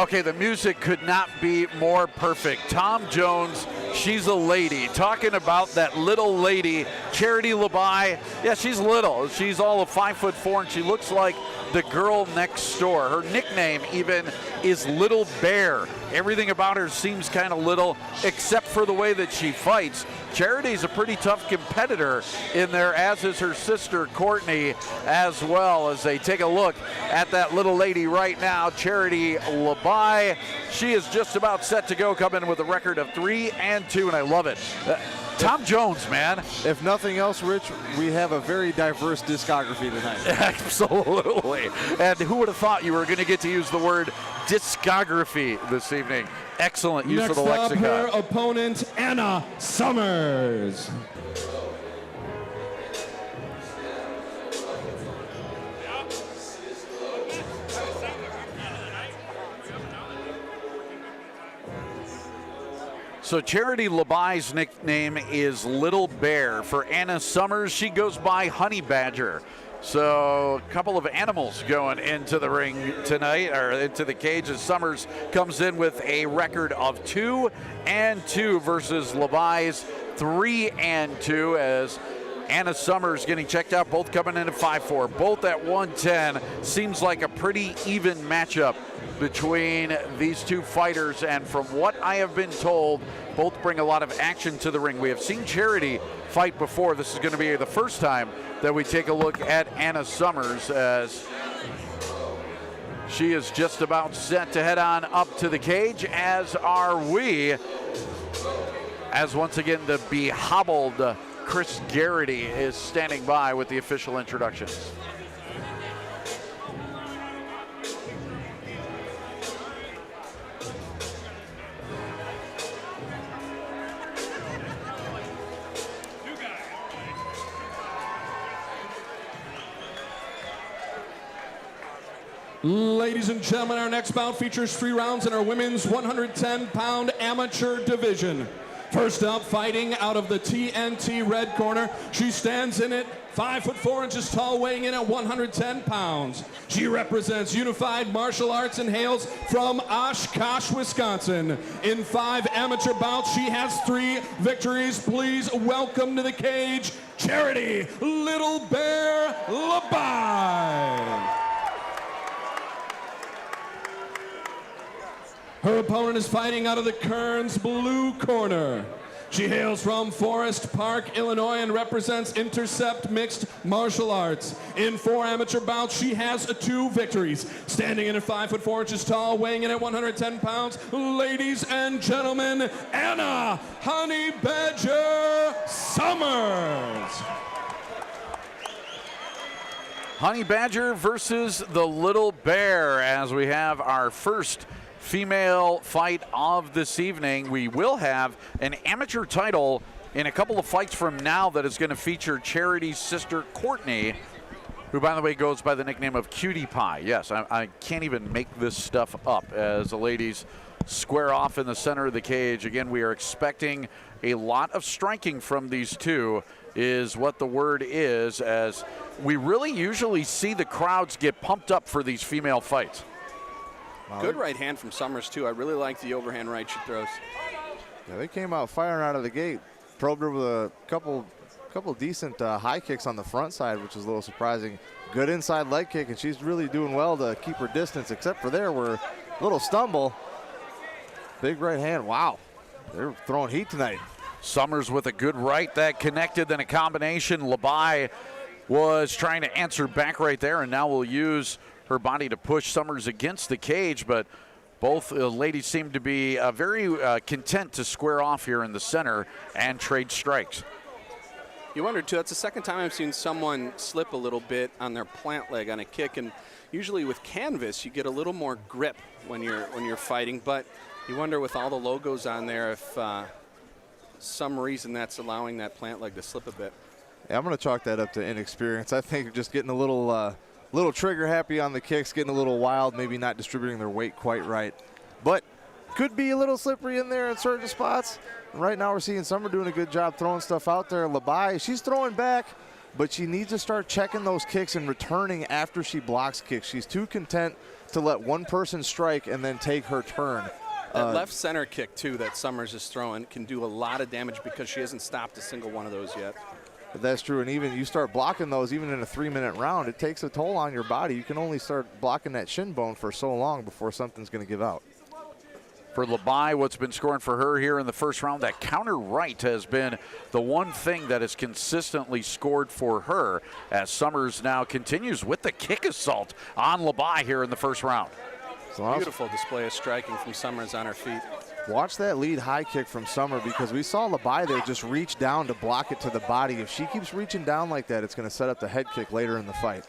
Okay, the music could not be more perfect. Tom Jones, she's a lady. Talking about that little lady, Charity Labuy. Yeah, she's little. She's all of 5'4", and she looks like the girl next door. Her nickname even is Little Bear. Everything about her seems kind of little, except for the way that she fights. Charity's a pretty tough competitor in there, as is her sister Courtney as well. As they take a look at that little lady right now, Charity Labuy. She is just about set to go, coming with a record of 3-2, and I love it. Tom Jones, man. If nothing else, Rich, we have a very diverse discography tonight. Absolutely. And who would have thought you were going to get to use the word discography this evening? Excellent use of the lexicon. Next up, her opponent, Anna Summers. So Charity Labuy's nickname is Little Bear. For Anna Summers, she goes by Honey Badger. So a couple of animals going into the ring tonight, or into the cage, as Summers comes in with a record of 2-2 versus Labuy's 3-2, as Anna Summers getting checked out, both coming in at 5'4", both at 110. Seems like a pretty even matchup between these two fighters, and from what I have been told, both bring a lot of action to the ring. We have seen Charity fight before. This is going to be the first time that we take a look at Anna Summers, as she is just about set to head on up to the cage, as are we. As once again, the behobbled Chris Garrity is standing by with the official introductions. Ladies and gentlemen, our next bout features 3 rounds in our women's 110-pound amateur division. First up, fighting out of the TNT red corner, she stands in it 5'4" tall, weighing in at 110 pounds. She represents Unified Martial Arts and hails from Oshkosh, Wisconsin. In 5 amateur bouts, she has 3 victories. Please welcome to the cage, Charity Little Bear Labuy. Her opponent is fighting out of the Kearns blue corner. She hails from Forest Park, Illinois, and represents Intercept Mixed Martial Arts. In 4 amateur bouts, she has 2 victories. Standing in at 5'4" tall, weighing in at 110 pounds, ladies and gentlemen, Anna Honey Badger Summers. Honey Badger versus the Little Bear, as we have our first female fight of this evening. We will have an amateur title in a couple of fights from now that is going to feature Charity's sister Courtney, who, by the way, goes by the nickname of Cutie Pie. Yes, I can't even make this stuff up, as the ladies square off in the center of the cage. Again, we are expecting a lot of striking from these two, is what the word is, as we really usually see the crowds get pumped up for these female fights. Good right hand from Summers, too. I really like the overhand right she throws. Yeah, they came out firing out of the gate. Probed her with a couple decent high kicks on the front side, which is a little surprising. Good inside leg kick, and she's really doing well to keep her distance, except for there where a little stumble. Big right hand. Wow. They're throwing heat tonight. Summers with a good right that connected, then a combination. Labuy was trying to answer back right there, and now will use her body to push Summers against the cage, but both ladies seem to be very content to square off here in the center and trade strikes. You wonder, too, that's the second time I've seen someone slip a little bit on their plant leg on a kick, and usually with canvas you get a little more grip when you're fighting, but you wonder with all the logos on there if some reason that's allowing that plant leg to slip a bit. Yeah, I'm going to chalk that up to inexperience. I think just getting a little trigger happy on the kicks, getting a little wild, maybe not distributing their weight quite right. But could be a little slippery in there in certain spots. And right now we're seeing Summer doing a good job throwing stuff out there. Labuy, she's throwing back, but she needs to start checking those kicks and returning after she blocks kicks. She's too content to let one person strike and then take her turn. That left center kick, too, that Summers is throwing can do a lot of damage because she hasn't stopped a single one of those yet. That's true, and even you start blocking those even in a 3-minute round, it takes a toll on your body. You can only start blocking that shin bone for so long before something's going to give out. For Labuy, what's been scoring for her here in the first round, that counter right has been the one thing that has consistently scored for her, as Summers now continues with the kick assault on Labuy here in the first round. Beautiful display of striking from Summers on her feet. Watch that lead high kick from Summer, because we saw Labuy there just reach down to block it to the body. If she keeps reaching down like that, it's going to set up the head kick later in the fight.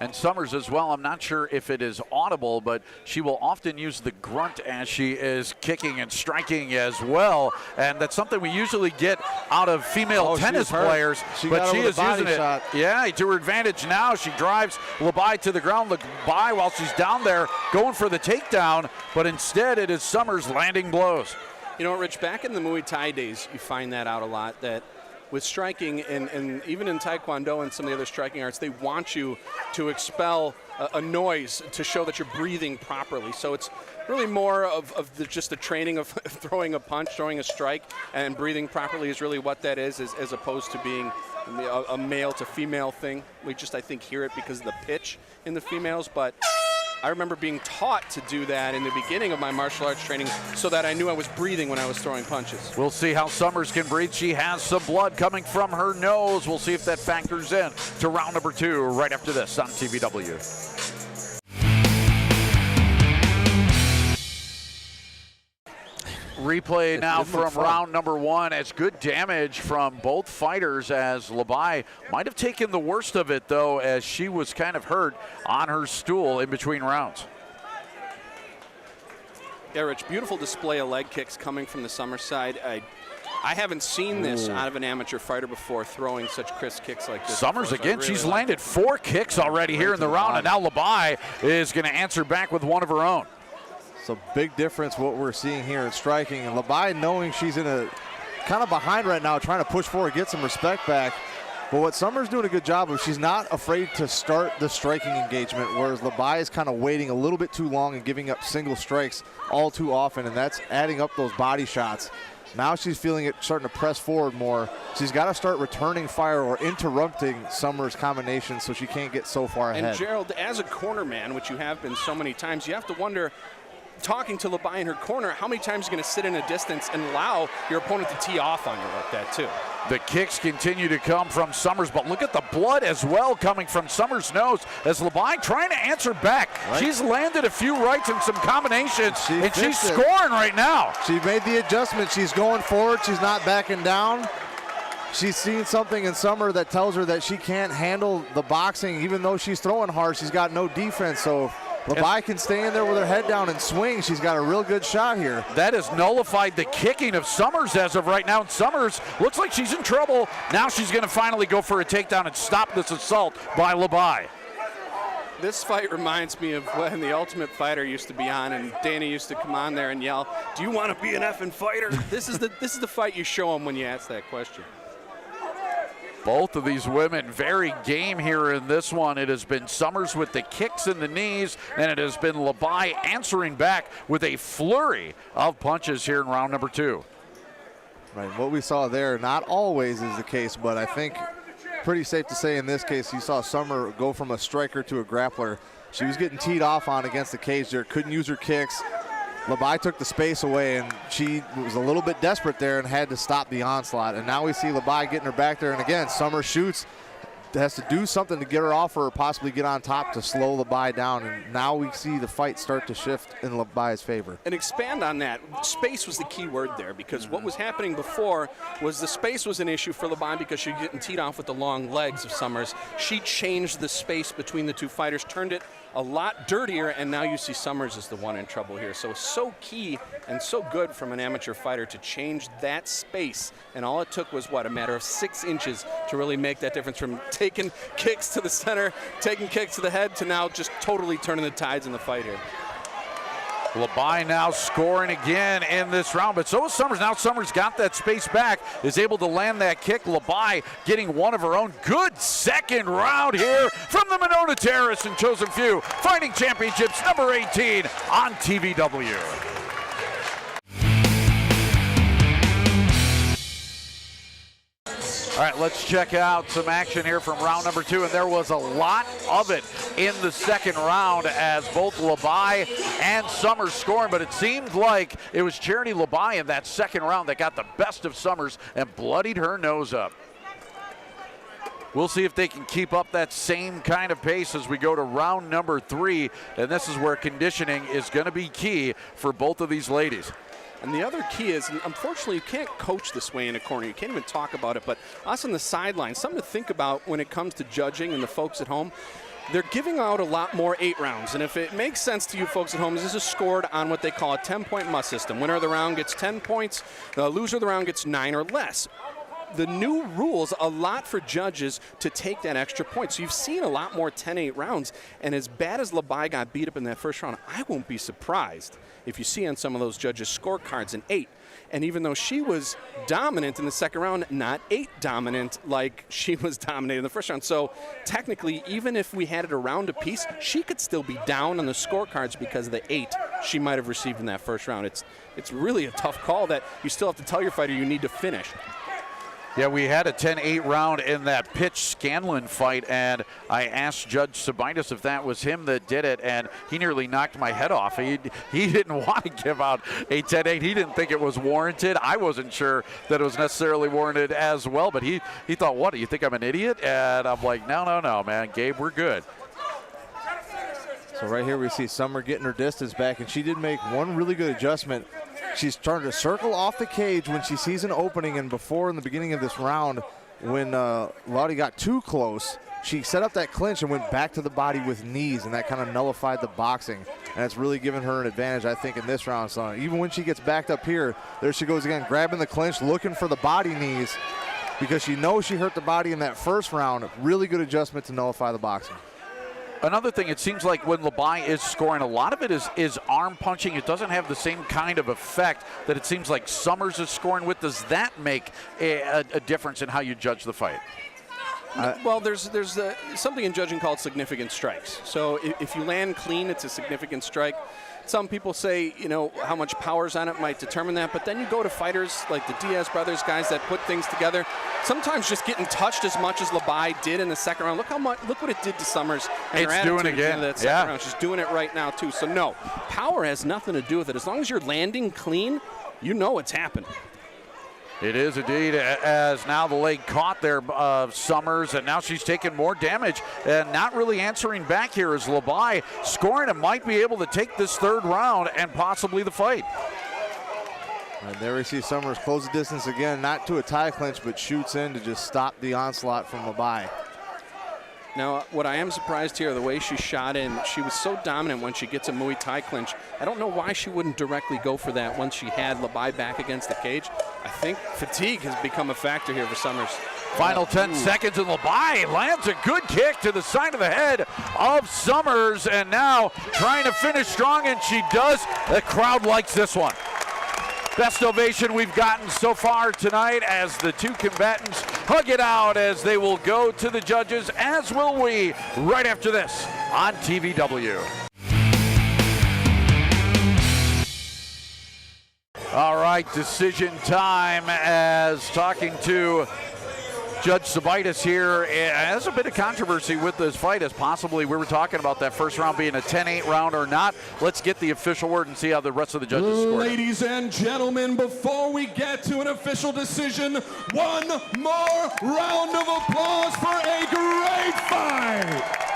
And Summers as well, I'm not sure if it is audible, but she will often use the grunt as she is kicking and striking as well. And that's something we usually get out of female tennis players, but she is using it. Yeah, to her advantage now. She drives Labuy to the ground. Labuy, while she's down there, going for the takedown, but instead it is Summers landing blows. You know, Rich, back in the Muay Thai days, you find that out a lot, that with striking, and even in Taekwondo and some of the other striking arts, they want you to expel a noise to show that you're breathing properly. So it's really more of just the training of throwing a punch, throwing a strike, and breathing properly is really what that is, as opposed to being a male to female thing. We just, I think, hear it because of the pitch in the females, but I remember being taught to do that in the beginning of my martial arts training so that I knew I was breathing when I was throwing punches. We'll see how Summers can breathe. She has some blood coming from her nose. We'll see if that factors in to round number 2 right after this on TVW. Replay now from round number 1. As good damage from both fighters, as Labuy might have taken the worst of it, though, as she was kind of hurt on her stool in between rounds. Yeah, Rich, beautiful display of leg kicks coming from the Summers side. I haven't seen this out of an amateur fighter before, throwing such crisp kicks like this. Summers again, really she's landed 4 kicks already here in the round, and now Labuy is going to answer back with one of her own. So big difference what we're seeing here in striking. And Labuy, knowing she's in a kind of behind right now, trying to push forward, get some respect back. But what Summers doing a good job of, she's not afraid to start the striking engagement, whereas Labuy is kind of waiting a little bit too long and giving up single strikes all too often, and that's adding up those body shots. Now she's feeling it starting to press forward more. She's got to start returning fire or interrupting Summers' combinations so she can't get so far ahead. And Gerald, as a corner man, which you have been so many times, you have to wonder, talking to Labuy in her corner, how many times are you going to sit in a distance and allow your opponent to tee off on you like that too? The kicks continue to come from Summers, but look at the blood as well coming from Summers' nose as Labuy trying to answer back. Right. She's landed a few rights and some combinations, and she's scoring right now. She made the adjustment. She's going forward. She's not backing down. She's seen something in Summer that tells her that she can't handle the boxing. Even though she's throwing hard, she's got no defense. So Labuy can stay in there with her head down and swing. She's got a real good shot here. That has nullified the kicking of Summers as of right now. And Summers looks like she's in trouble. Now she's going to finally go for a takedown and stop this assault by Labuy. This fight reminds me of when the Ultimate Fighter used to be on, and Danny used to come on there and yell, "Do you want to be an effing fighter?" This is the fight you show them when you ask that question. Both of these women very game here in this one. It has been Summers with the kicks in the knees, and it has been Labuy answering back with a flurry of punches here in round number 2. Right, what we saw there, not always is the case, but I think pretty safe to say in this case, you saw Summer go from a striker to a grappler. She was getting teed off on against the cage there, couldn't use her kicks. Labuy took the space away, and she was a little bit desperate there and had to stop the onslaught. And now we see Labuy getting her back there, and again, Summer shoots, has to do something to get her off or possibly get on top to slow Labuy down. And now we see the fight start to shift in Labuy's favor. And expand on that. Space was the key word there, because what was happening before was the space was an issue for Labuy because she was getting teed off with the long legs of Summers. She changed the space between the two fighters, turned it a lot dirtier, and now you see Summers is the one in trouble here. So key and so good from an amateur fighter to change that space. And all it took was, what, a matter of 6 inches to really make that difference, from taking kicks to the center, taking kicks to the head, to now just totally turning the tides in the fight here. Labuy now scoring again in this round, but so is Summers. Now Summers got that space back, is able to land that kick. Labuy getting one of her own. Good second round here from the Monona Terrace and Chosen Few. Fighting Championships number 18 on TVW. All right, let's check out some action here from round number 2, and there was a lot of it in the second round as both Labuy and Summers scoring, but it seemed like it was Charity Labuy in that second round that got the best of Summers and bloodied her nose up. We'll see if they can keep up that same kind of pace as we go to round number 3, and this is where conditioning is going to be key for both of these ladies. And the other key is, unfortunately, you can't coach this way in a corner. You can't even talk about it. But us on the sideline, something to think about when it comes to judging and the folks at home. They're giving out a lot more 8 rounds. And if it makes sense to you folks at home, this is scored on what they call a 10-point must system. Winner of the round gets 10 points. The loser of the round gets 9 or less. The new rules a lot for judges to take that extra point. So you've seen a lot more 10-8 rounds. And as bad as Labuy got beat up in that first round, I won't be surprised if you see on some of those judges' scorecards an 8. And even though she was dominant in the second round, not 8 dominant like she was dominated in the first round. So technically, even if we had it a round apiece, she could still be down on the scorecards because of the 8 she might have received in that first round. It's really a tough call that you still have to tell your fighter you need to finish. Yeah, we had a 10-8 round in that Pitch Scanlon fight, and I asked Judge Sabinas if that was him that did it, and he nearly knocked my head off. He didn't want to give out a 10-8. He didn't think it was warranted. I wasn't sure that it was necessarily warranted as well, but he thought, what, do you think I'm an idiot? And I'm like, no, man, Gabe, we're good. So right here we see Summer getting her distance back, and she did make one really good adjustment. She's starting to circle off the cage when she sees an opening, and before in the beginning of this round when Lottie got too close, she set up that clinch and went back to the body with knees, and that kind of nullified the boxing, and it's really given her an advantage, I think, in this round. So even when she gets backed up here, there she goes again, grabbing the clinch, looking for the body knees because she knows she hurt the body in that first round. Really good adjustment to nullify the boxing. Another thing, it seems like when Labuy is scoring, a lot of it is arm punching. It doesn't have the same kind of effect that it seems like Summers is scoring with. Does that make a difference in how you judge the fight? Well, there's something in judging called significant strikes. So if you land clean, it's a significant strike. Some people say, how much power's on it might determine that, but then you go to fighters like the Diaz brothers, guys that put things together. Sometimes just getting touched as much as Labuy did in the second round. Look what it did to Summers. And it's doing it again. That second round. She's doing it right now too. So no, power has nothing to do with it. As long as you're landing clean, you know it's happening. It is indeed, as now the leg caught there of Summers, and now she's taking more damage and not really answering back here as Labuy scoring and might be able to take this third round and possibly the fight. And there we see Summers close the distance again, not to a tie clinch, but shoots in to just stop the onslaught from Labuy. Now, what I am surprised here, the way she shot in, she was so dominant when she gets a Muay Thai clinch. I don't know why she wouldn't directly go for that once she had Labuy back against the cage. I think fatigue has become a factor here for Summers. Final 10 seconds, and Labuy lands a good kick to the side of the head of Summers, and now trying to finish strong, and she does. The crowd likes this one. Best ovation we've gotten so far tonight as the two combatants hug it out as they will go to the judges, as will we, right after this on TVW. All right, decision time as talking to Judge Sabinas here. Has a bit of controversy with this fight, as possibly we were talking about that first round being a 10-8 round or not. Let's get the official word and see how the rest of the judges score. Ladies and gentlemen, before we get to an official decision, one more round of applause for a great fight.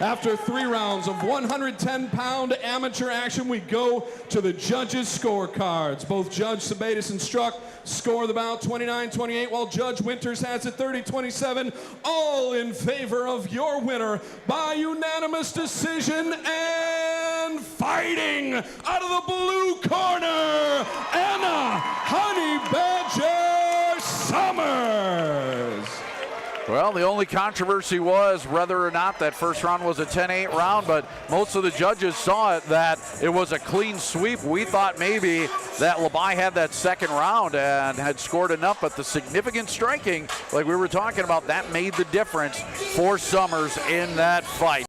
After 3 rounds of 110-pound amateur action, we go to the judges' scorecards. Both Judge Sabinas and Struck score the bout 29-28, while Judge Winters has it 30-27, all in favor of your winner by unanimous decision, and fighting out of the blue corner, Anna Honey Badger Summers. Well, the only controversy was whether or not that first round was a 10-8 round, but most of the judges saw it that it was a clean sweep. We thought maybe that Labuy had that second round and had scored enough, but the significant striking, like we were talking about, that made the difference for Summers in that fight.